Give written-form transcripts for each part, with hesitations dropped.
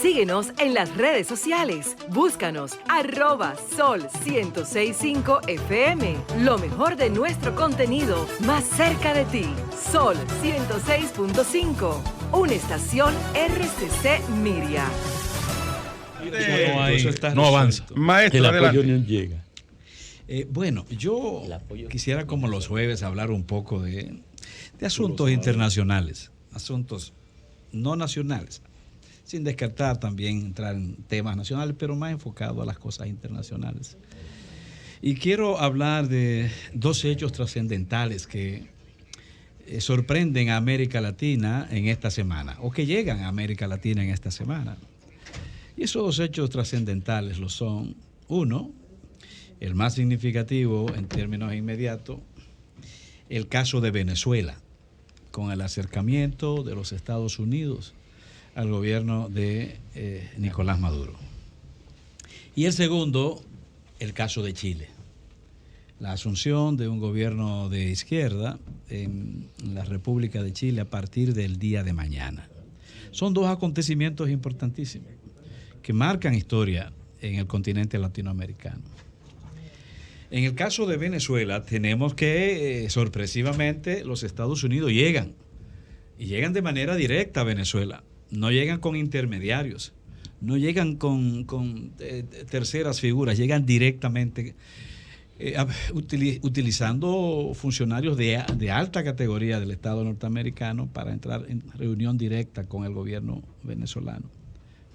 Síguenos en las redes sociales. Búscanos @Sol1065 FM. Lo mejor de nuestro contenido más cerca de ti. Sol 106.5. Una estación RCC Miria. No avanza. Maestro, El apoyo adelante. no llega. Bueno, yo quisiera, como los jueves, hablar un poco de asuntos internacionales, asuntos no nacionales, sin descartar también entrar en temas nacionales, pero más enfocado a las cosas internacionales. Y quiero hablar de dos hechos trascendentales que sorprenden a América Latina en esta semana, o que llegan a América Latina en esta semana. Y esos dos hechos trascendentales lo son: uno, el más significativo en términos inmediatos, el caso de Venezuela, con el acercamiento de los Estados Unidos al gobierno de Nicolás Maduro. Y el segundo, el caso de Chile, la asunción de un gobierno de izquierda en la República de Chile a partir del día de mañana. Son dos acontecimientos importantísimos que marcan historia en el continente latinoamericano. En el caso de Venezuela, tenemos que sorpresivamente los Estados Unidos llegan, y llegan de manera directa a Venezuela. No llegan con intermediarios, no llegan con terceras figuras, llegan directamente utilizando funcionarios de alta categoría del Estado norteamericano para entrar en reunión directa con el gobierno venezolano.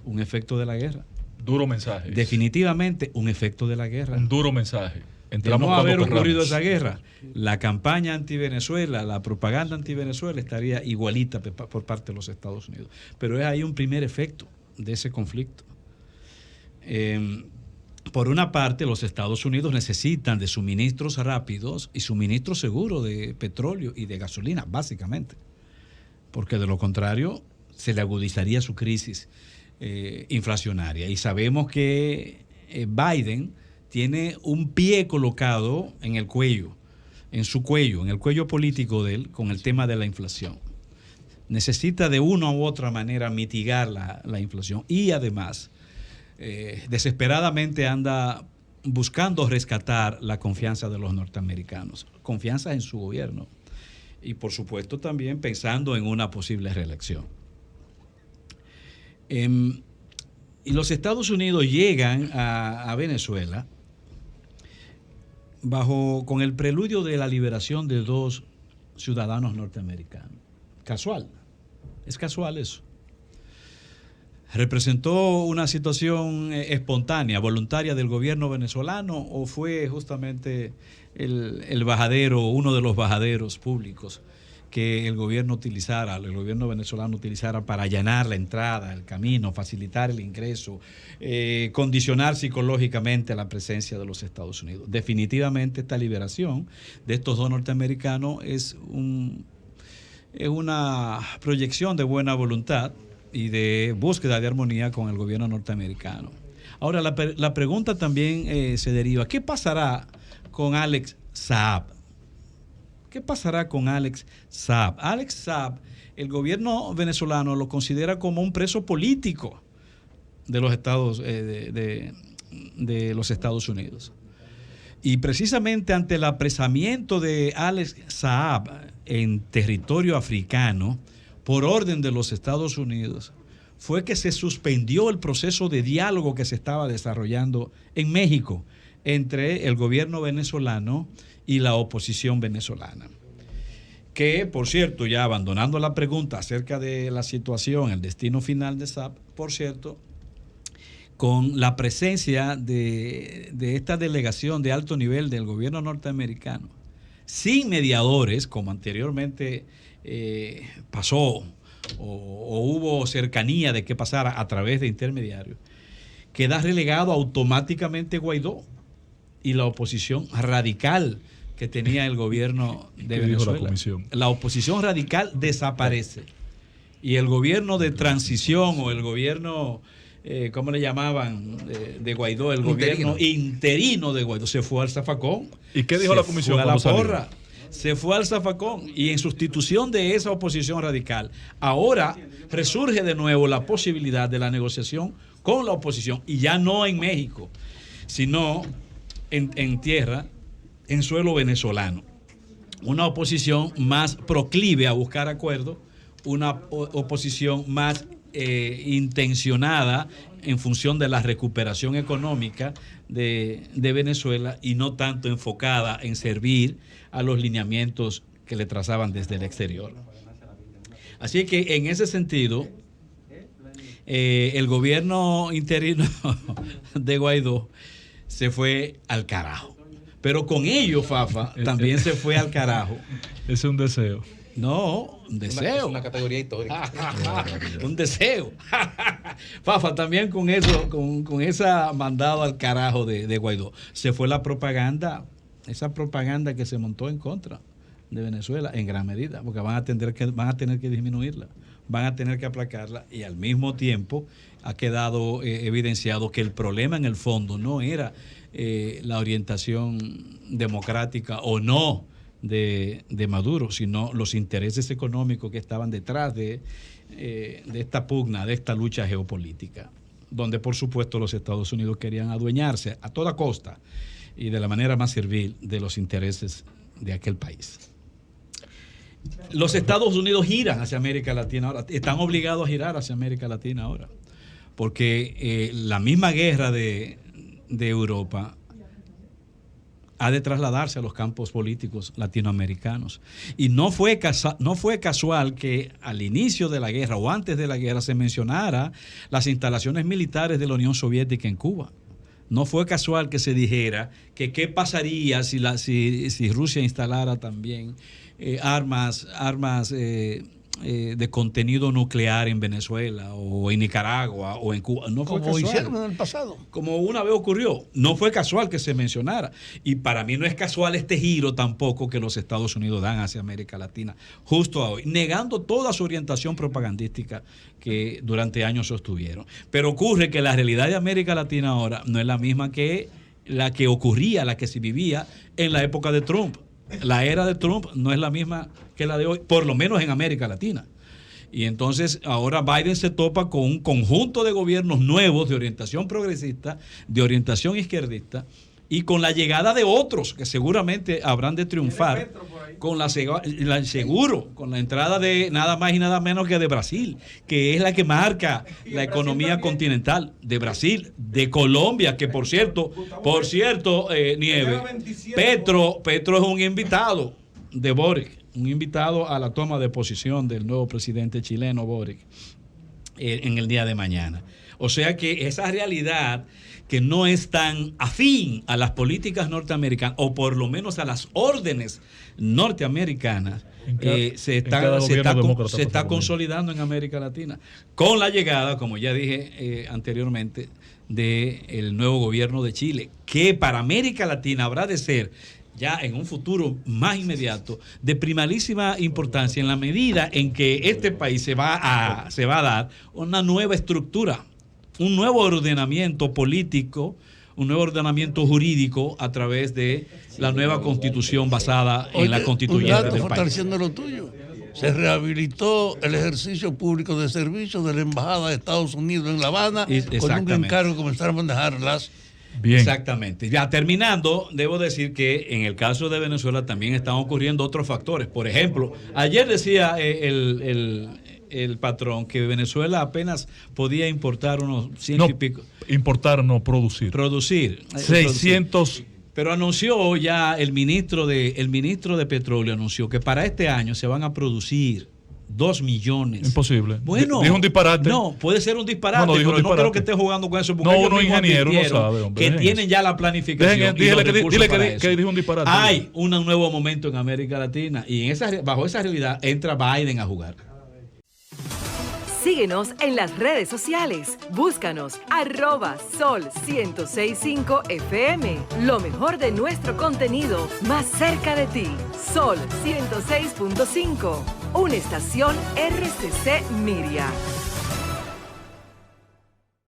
Un efecto de la guerra. Duro mensaje. Definitivamente un efecto de la guerra. Un duro mensaje. De no haber ocurrido esa guerra, la campaña anti-Venezuela, la propaganda anti-Venezuela estaría igualita por parte de los Estados Unidos. Pero es ahí un primer efecto de ese conflicto. Por una parte, los Estados Unidos necesitan de suministros rápidos y suministros seguros de petróleo y de gasolina, básicamente. Porque de lo contrario, se le agudizaría su crisis inflacionaria. Y sabemos que Biden tiene un pie colocado en el cuello, en el cuello político de él, con el tema de la inflación. Necesita de una u otra manera mitigar la inflación y además desesperadamente anda buscando rescatar la confianza de los norteamericanos, confianza en su gobierno y por supuesto también pensando en una posible reelección. Y los Estados Unidos llegan a Venezuela con el preludio de la liberación de dos ciudadanos norteamericanos. Casual, es casual eso. ¿Representó una situación espontánea, voluntaria del gobierno venezolano o fue justamente el bajadero, uno de los bajaderos públicos que el gobierno venezolano utilizara para allanar la entrada, el camino, facilitar el ingreso, condicionar psicológicamente la presencia de los Estados Unidos? Definitivamente esta liberación de estos dos norteamericanos es una proyección de buena voluntad y de búsqueda de armonía con el gobierno norteamericano. Ahora, la pregunta también se deriva: ¿qué pasará con Alex Saab? ¿Qué pasará con Alex Saab? Alex Saab, el gobierno venezolano lo considera como un preso político de los Estados Unidos. Y precisamente ante el apresamiento de Alex Saab en territorio africano, por orden de los Estados Unidos, fue que se suspendió el proceso de diálogo que se estaba desarrollando en México entre el gobierno venezolano y la oposición venezolana. Que, por cierto, ya abandonando la pregunta acerca de la situación, el destino final de Saab, por cierto, con la presencia de esta delegación de alto nivel del gobierno norteamericano, sin mediadores, como anteriormente pasó, o hubo cercanía de que pasara a través de intermediarios, queda relegado automáticamente Guaidó y la oposición radical que tenía el gobierno de Venezuela. La oposición radical desaparece y el gobierno de transición o el gobierno, ¿cómo le llamaban? De Guaidó, el gobierno interino de Guaidó se fue al zafacón. ¿Y qué dijo la comisión? Se fue a la porra. se fue al zafacón y en sustitución de esa oposición radical, ahora resurge de nuevo la posibilidad de la negociación con la oposición, y ya no en México, sino en tierra, en suelo venezolano. Una oposición más proclive a buscar acuerdos, una oposición más intencionada en función de la recuperación económica de Venezuela y no tanto enfocada en servir a los lineamientos que le trazaban desde el exterior. Así que en ese sentido, el gobierno interino de Guaidó se fue al carajo. Pero con ello, Fafa, también se fue al carajo. Es un deseo. No, un deseo. Es una categoría histórica. Un deseo. Fafa, también con eso, con esa mandado al carajo de Guaidó, se fue la propaganda, esa propaganda que se montó en contra de Venezuela en gran medida, porque van a tener que disminuirla, van a tener que aplacarla, y al mismo tiempo ha quedado evidenciado que el problema en el fondo no era la orientación democrática o no de Maduro, sino los intereses económicos que estaban detrás de esta pugna, de esta lucha geopolítica, donde por supuesto los Estados Unidos querían adueñarse a toda costa y de la manera más servil de los intereses de aquel país. Los Estados Unidos giran hacia América Latina ahora, están obligados a girar hacia América Latina ahora, porque la misma guerra de Europa ha de trasladarse a los campos políticos latinoamericanos. Y no fue casual que al inicio de la guerra o antes de la guerra se mencionara las instalaciones militares de la Unión Soviética en Cuba. No fue casual que se dijera que qué pasaría si Rusia instalara también armas de contenido nuclear en Venezuela o en Nicaragua o en Cuba. No fue como casual. Hicieron en el pasado. Como una vez ocurrió. No fue casual que se mencionara. Y para mí no es casual este giro tampoco que los Estados Unidos dan hacia América Latina justo hoy, negando toda su orientación propagandística que durante años sostuvieron. Pero ocurre que la realidad de América Latina ahora no es la misma que la que ocurría, la que se vivía en la época de Trump. La era de Trump no es la misma que la de hoy, por lo menos en América Latina. Y entonces ahora Biden se topa con un conjunto de gobiernos nuevos de orientación progresista, de orientación izquierdista, y con la llegada de otros que seguramente habrán de triunfar, con con la entrada de nada más y nada menos que de Brasil, que es la que marca la economía continental, de Brasil, de Colombia, que por cierto, Nieve, Petro es un invitado de Boric, un invitado a la toma de posición del nuevo presidente chileno Boric en el día de mañana. O sea que esa realidad que no es tan afín a las políticas norteamericanas, o por lo menos a las órdenes norteamericanas, se está consolidando en América Latina, con la llegada, como ya dije anteriormente, del nuevo gobierno de Chile, que para América Latina habrá de ser ya en un futuro más inmediato de primarísima importancia, en la medida en que este país se va a dar una nueva estructura, un nuevo ordenamiento político, un nuevo ordenamiento jurídico a través de la nueva constitución basada en la constituyente del país. Fortaleciendo lo tuyo. Se rehabilitó el ejercicio público de servicio de la Embajada de Estados Unidos en La Habana con un encargo de comenzar a manejar las... Bien. Exactamente. Ya terminando, debo decir que en el caso de Venezuela también están ocurriendo otros factores. Por ejemplo, ayer decía el patrón que Venezuela apenas podía importar unos 100 y pico. Importar, no, producir. Producir. 600. Pero anunció ya el ministro de Petróleo, anunció que para este año se van a producir 2 millones. Imposible. Bueno, dijo un disparate. No, puede ser un disparate, pero no creo que esté jugando con eso. No, uno ingeniero no sabe, hombre. Que tienen ya la planificación. Dile que dijo un disparate. Hay un nuevo momento en América Latina y bajo esa realidad entra Biden a jugar. Síguenos en las redes sociales. Búscanos @Sol1065 FM. Lo mejor de nuestro contenido más cerca de ti. Sol 106.5. Una estación RCC Miria.